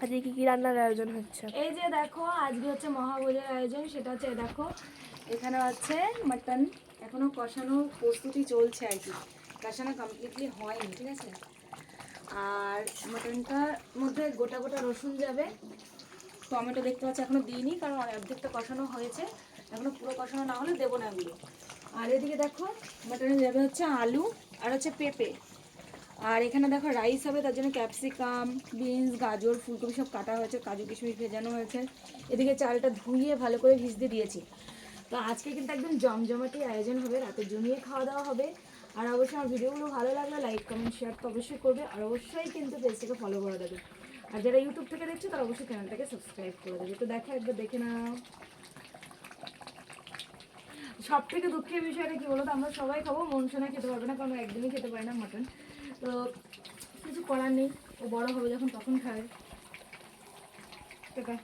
আজকে কি কি রান্নার আয়োজন হচ্ছে? এই যে দেখো আজকে হচ্ছে মহাভোজের আয়োজন, সেটা হচ্ছে দেখো এখানে হচ্ছে মাটন, এখনো কষানো প্রস্তুতি চলছে আর কি, কষানো কমপ্লিটলি হয়নি, ঠিক আছে। আর মাটনটার মধ্যে গোটা গোটা রসুন যাবে, টমেটো দেখতে পাচ্ছি এখনো দিইনি কারণ অর্ধেকটা কষানো হয়েছে, এখনো পুরো কষানো না হলে দেবো না এগুলো। আর এদিকে দেখো মাটনে যাবে হচ্ছে আলু আর হচ্ছে পেঁপে, আর এখানে দেখো রাইস হবে, তার জন্য ক্যাপসিকাম, বিনস, গাজর, ফুলকপি সব কাটা হয়েছে, কাজু কিশমিশ ভেজানো হয়েছে। এদিকে চালটা ধুইয়ে ভালো করে ভিজতে দিয়েছি। তো আজকে কিন্তু একদম জমজমাটি আয়োজন হবে, রাতে জমিয়ে খাওয়া দাওয়া হবে। আর অবশ্যই আমার ভিডিওগুলো ভালো লাগলে লাইক কমেন্ট শেয়ার তো অবশ্যই করবে, আর অবশ্যই কিন্তু পেজটাকে ফলো করে দেবে। আর যারা ইউটিউব থেকে দেখছো তারা অবশ্যই চ্যানেলটাকে সাবস্ক্রাইব করে দেবে। তো দেখো একবার দেখে নাও। সব থেকে দুঃখের বিষয়টা কি বলো তো, আমরা সবাই খাবো, মন সোনা খেতে পারবে না কারণ ও একদমই খেতে পারে না মাটন। তো কিছু করার নেই, ও বড় হবে যখন তখন খাবে। টাটা।